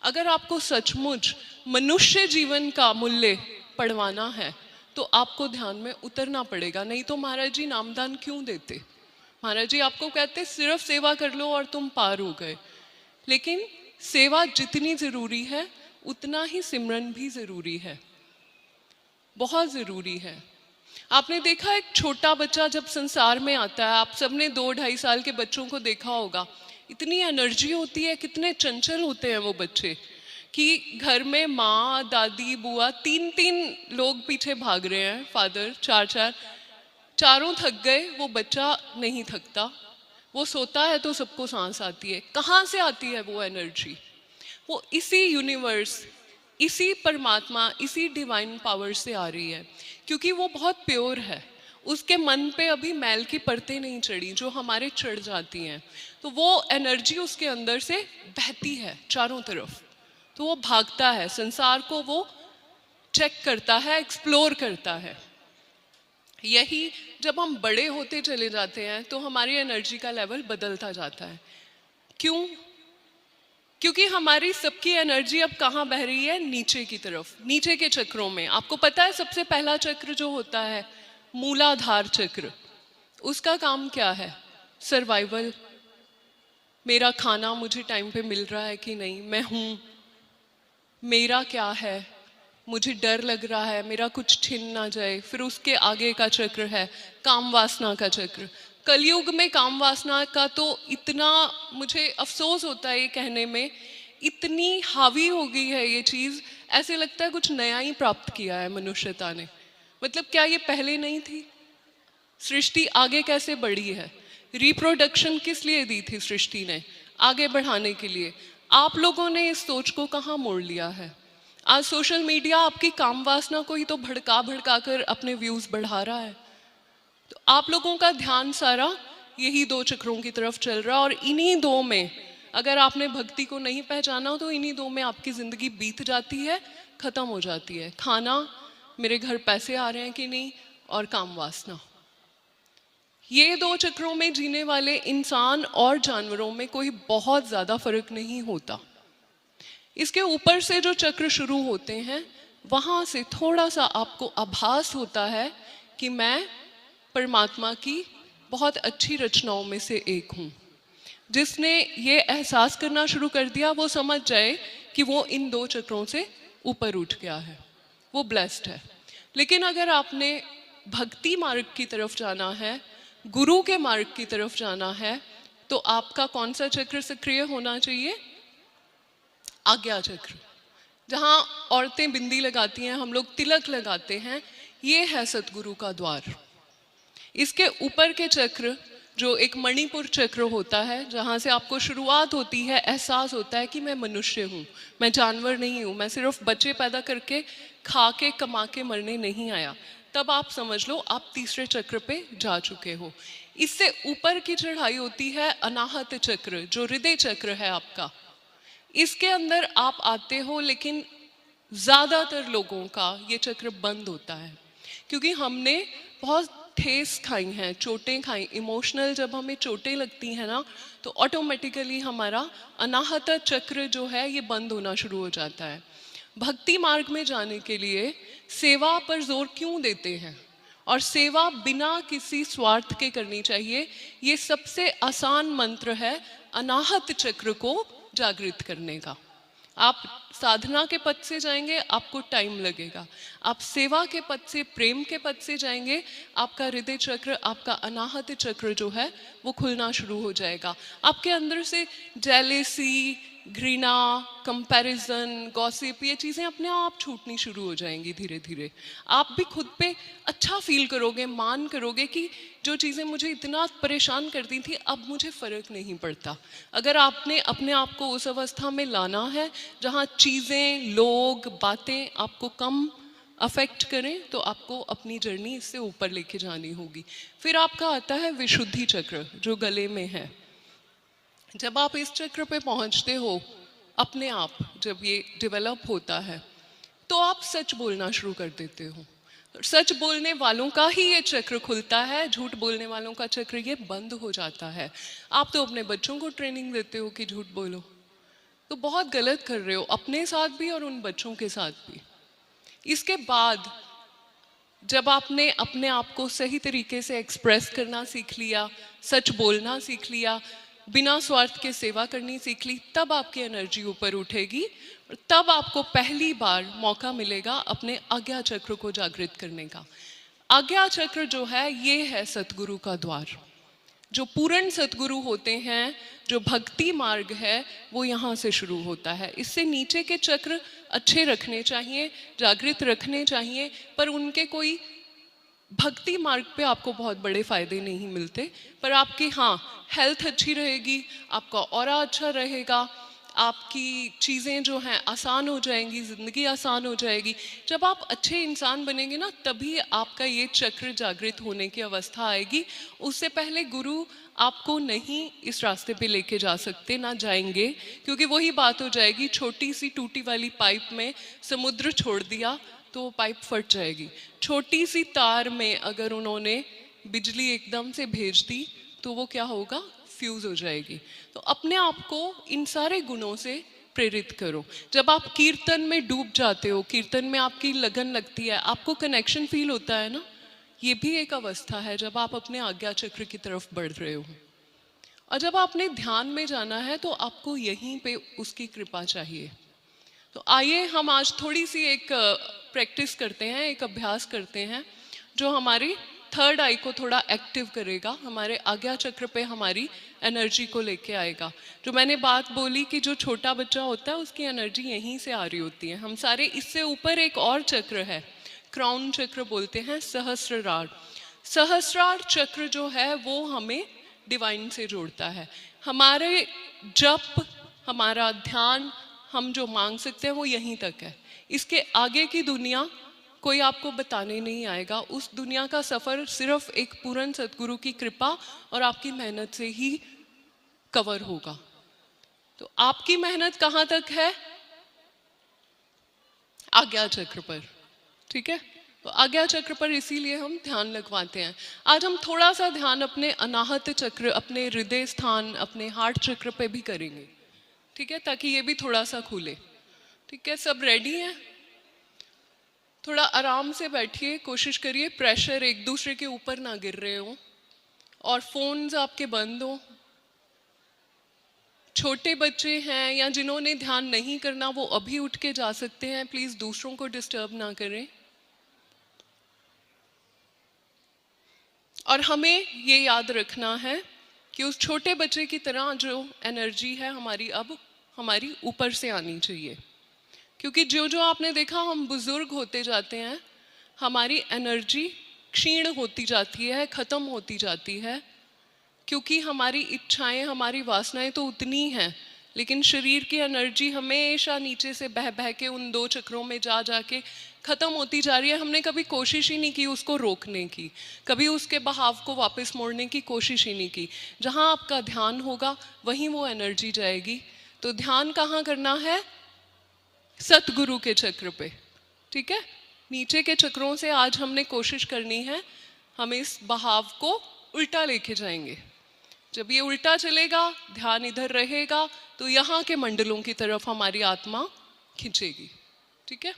अगर आपको सचमुच मनुष्य जीवन का मूल्य पढ़वाना है तो आपको ध्यान में उतरना पड़ेगा, नहीं तो महाराज जी नामदान क्यों देते? महाराज जी आपको कहते सिर्फ सेवा कर लो और तुम पार हो गए। लेकिन सेवा जितनी जरूरी है उतना ही सिमरन भी जरूरी है, बहुत जरूरी है। आपने देखा एक छोटा बच्चा जब संसार में आता है, आप सबने 2-2.5 साल के बच्चों को देखा होगा, इतनी एनर्जी होती है, कितने चंचल होते हैं वो बच्चे कि घर में माँ दादी बुआ 3-3 लोग पीछे भाग रहे हैं, फादर 4-4, चारों थक गए, वो बच्चा नहीं थकता। वो सोता है तो सबको सांस आती है। कहाँ से आती है वो एनर्जी? वो इसी यूनिवर्स, इसी परमात्मा, इसी डिवाइन पावर से आ रही है, क्योंकि वो बहुत प्योर है। उसके मन पे अभी मैल की परतें नहीं चढ़ी जो हमारे चढ़ जाती हैं। तो वो एनर्जी उसके अंदर से बहती है चारों तरफ, तो वो भागता है, संसार को वो चेक करता है, एक्सप्लोर करता है। यही जब हम बड़े होते चले जाते हैं तो हमारी एनर्जी का लेवल बदलता जाता है। क्यों? क्योंकि हमारी सबकी एनर्जी अब कहाँ बह रही है? नीचे की तरफ, नीचे के चक्रों में। आपको पता है सबसे पहला चक्र जो होता है मूलाधार चक्र, उसका काम क्या है? सर्वाइवल। मेरा खाना मुझे टाइम पे मिल रहा है कि नहीं, मैं हूँ, मेरा क्या है, मुझे डर लग रहा है मेरा कुछ छिन ना जाए। फिर उसके आगे का चक्र है काम वासना का चक्र। कलयुग में काम वासना का तो इतना मुझे अफसोस होता है ये कहने में, इतनी हावी हो गई है ये चीज़, ऐसे लगता है कुछ नया ही प्राप्त किया है मनुष्यता ने। मतलब क्या ये पहले नहीं थी? सृष्टि आगे कैसे बढ़ी है? रिप्रोडक्शन किस लिए दी थी सृष्टि ने? आगे बढ़ाने के लिए। आप लोगों ने इस सोच को कहाँ मोड़ लिया है? आज सोशल मीडिया आपकी काम वासना को ही तो भड़का भड़का कर अपने व्यूज बढ़ा रहा है। तो आप लोगों का ध्यान सारा यही 2 चक्रों की तरफ चल रहा है, और इन्हीं 2 में अगर आपने भक्ति को नहीं पहचाना तो इन्हीं 2 में आपकी ज़िंदगी बीत जाती है, ख़त्म हो जाती है। खाना, मेरे घर पैसे आ रहे हैं कि नहीं, और काम वासना। ये 2 चक्रों में जीने वाले इंसान और जानवरों में कोई बहुत ज़्यादा फर्क नहीं होता। इसके ऊपर से जो चक्र शुरू होते हैं वहाँ से थोड़ा सा आपको आभास होता है कि मैं परमात्मा की बहुत अच्छी रचनाओं में से एक हूँ। जिसने ये एहसास करना शुरू कर दिया वो समझ जाए कि वो इन 2 चक्रों से ऊपर उठ गया है, वो ब्लेस्ड है। लेकिन अगर आपने भक्ति मार्ग की तरफ जाना है, गुरु के मार्ग की तरफ जाना है, तो आपका कौन सा चक्र सक्रिय होना चाहिए? आज्ञा चक्र। जहाँ औरतें बिंदी लगाती हैं, हम लोग तिलक लगाते हैं, ये है सतगुरु का द्वार। इसके ऊपर के चक्र जो एक मणिपुर चक्र होता है, जहाँ से आपको शुरुआत होती है, एहसास होता है कि मैं मनुष्य हूँ, मैं जानवर नहीं हूँ, मैं सिर्फ बच्चे पैदा करके खा के कमा के मरने नहीं आया। तब आप समझ लो आप तीसरे चक्र पे जा चुके हो। इससे ऊपर की चढ़ाई होती है अनाहत चक्र, जो हृदय चक्र है आपका। इसके अंदर आप आते हो, लेकिन ज़्यादातर लोगों का ये चक्र बंद होता है क्योंकि हमने बहुत ठेस खाई हैं, चोटें खाई। इमोशनल जब हमें चोटें लगती हैं ना, तो ऑटोमेटिकली हमारा अनाहत चक्र जो है ये बंद होना शुरू हो जाता है। भक्ति मार्ग में जाने के लिए सेवा पर जोर क्यों देते हैं? और सेवा बिना किसी स्वार्थ के करनी चाहिए। ये सबसे आसान मंत्र है अनाहत चक्र को जागृत करने का। आप साधना के पद से जाएंगे, आपको टाइम लगेगा। आप सेवा के पद से, प्रेम के पद से जाएंगे, आपका हृदय चक्र, आपका अनाहत चक्र जो है वो खुलना शुरू हो जाएगा। आपके अंदर से जेलेसी, घृणा, कंपैरिजन, गॉसिप, ये चीज़ें अपने आप छूटनी शुरू हो जाएंगी धीरे धीरे। आप भी खुद पे अच्छा फील करोगे, मान करोगे कि जो चीज़ें मुझे इतना परेशान करती थी अब मुझे फ़र्क नहीं पड़ता। अगर आपने अपने आप को उस अवस्था में लाना है जहाँ चीज़ें, लोग, बातें आपको कम अफेक्ट करें, तो आपको अपनी जर्नी इससे ऊपर लेके जानी होगी। फिर आपका आता है विशुद्धि चक्र जो गले में है। जब आप इस चक्र पे पहुंचते हो, अपने आप जब ये डेवलप होता है तो आप सच बोलना शुरू कर देते हो। सच बोलने वालों का ही ये चक्र खुलता है, झूठ बोलने वालों का चक्र ये बंद हो जाता है। आप तो अपने बच्चों को ट्रेनिंग देते हो कि झूठ बोलो, तो बहुत गलत कर रहे हो, अपने साथ भी और उन बच्चों के साथ भी। इसके बाद जब आपने अपने आप को सही तरीके से एक्सप्रेस करना सीख लिया, सच बोलना सीख लिया, बिना स्वार्थ के सेवा करनी सीख ली, तब आपकी एनर्जी ऊपर उठेगी और तब आपको पहली बार मौका मिलेगा अपने आज्ञा चक्र को जागृत करने का। आज्ञा चक्र जो है ये है सतगुरु का द्वार। जो पूर्ण सतगुरु होते हैं, जो भक्ति मार्ग है, वो यहाँ से शुरू होता है। इससे नीचे के चक्र अच्छे रखने चाहिए, जागृत रखने चाहिए, पर उनके कोई भक्ति मार्ग पे आपको बहुत बड़े फायदे नहीं मिलते। पर आपकी हाँ हेल्थ अच्छी रहेगी, आपका ऑरा अच्छा रहेगा, आपकी चीज़ें जो हैं आसान हो जाएंगी, ज़िंदगी आसान हो जाएगी। जब आप अच्छे इंसान बनेंगे ना, तभी आपका ये चक्र जागृत होने की अवस्था आएगी। उससे पहले गुरु आपको नहीं इस रास्ते पे लेके जा सकते, ना जाएंगे, क्योंकि वही बात हो जाएगी, छोटी सी टूटी वाली पाइप में समुद्र छोड़ दिया तो वो पाइप फट जाएगी। छोटी सी तार में अगर उन्होंने बिजली एकदम से भेज दी तो वो क्या होगा, फ्यूज हो जाएगी। तो अपने आप को इन सारे गुणों से प्रेरित करो। जब आप कीर्तन में डूब जाते हो, कीर्तन में आपकी लगन लगती है, आपको कनेक्शन फील होता है ना, ये भी एक अवस्था है जब आप अपने आज्ञा चक्र की तरफ बढ़ रहे हो। और जब आपने ध्यान में जाना है तो आपको यहीं पे उसकी कृपा चाहिए। तो आइए हम आज थोड़ी सी एक प्रैक्टिस करते हैं, एक अभ्यास करते हैं जो हमारी थर्ड आई को थोड़ा एक्टिव करेगा, हमारे आज्ञा चक्र पे हमारी एनर्जी को लेके आएगा। जो मैंने बात बोली कि जो छोटा बच्चा होता है उसकी एनर्जी यहीं से आ रही होती है। हम सारे, इससे ऊपर एक और चक्र है, क्राउन चक्र बोलते हैं, सहस्त्रार। सहस्त्रार चक्र जो है वो हमें डिवाइन से जोड़ता है। हमारे जप, हमारा ध्यान, हम जो मांग सकते हैं वो यहीं तक है। इसके आगे की दुनिया कोई आपको बताने नहीं आएगा। उस दुनिया का सफ़र सिर्फ एक पूर्ण सतगुरु की कृपा और आपकी मेहनत से ही कवर होगा। तो आपकी मेहनत कहाँ तक है, आज्ञा चक्र पर, ठीक है। तो आज्ञा चक्र पर इसीलिए हम ध्यान लगवाते हैं। आज हम थोड़ा सा ध्यान अपने अनाहत चक्र, अपने हृदय स्थान, अपने हार्ट चक्र पे भी करेंगे, ठीक है, ताकि ये भी थोड़ा सा खुले। ठीक है, सब रेडी हैं? थोड़ा आराम से बैठिए, कोशिश करिए प्रेशर एक दूसरे के ऊपर ना गिर रहे हो और फोन्स आपके बंद हो। छोटे बच्चे हैं या जिन्होंने ध्यान नहीं करना वो अभी उठ के जा सकते हैं, प्लीज दूसरों को डिस्टर्ब ना करें। और हमें ये याद रखना है कि उस छोटे बच्चे की तरह जो एनर्जी है हमारी, अब हमारी ऊपर से आनी चाहिए। क्योंकि जो जो आपने देखा, हम बुजुर्ग होते जाते हैं, हमारी एनर्जी क्षीण होती जाती है, ख़त्म होती जाती है, क्योंकि हमारी इच्छाएं, हमारी वासनाएं तो उतनी हैं, लेकिन शरीर की एनर्जी हमेशा नीचे से बह बह के उन दो चक्रों में जा के ख़त्म होती जा रही है। हमने कभी कोशिश ही नहीं की उसको रोकने की, कभी उसके बहाव को वापस मोड़ने की कोशिश ही नहीं की। जहाँ आपका ध्यान होगा वहीं वो एनर्जी जाएगी। तो ध्यान कहाँ करना है, सतगुरु के चक्र पे, ठीक है। नीचे के चक्रों से आज हमने कोशिश करनी है, हम इस बहाव को उल्टा लेके जाएंगे। जब ये उल्टा चलेगा, ध्यान इधर रहेगा, तो यहाँ के मंडलों की तरफ हमारी आत्मा खिंचेगी, ठीक है।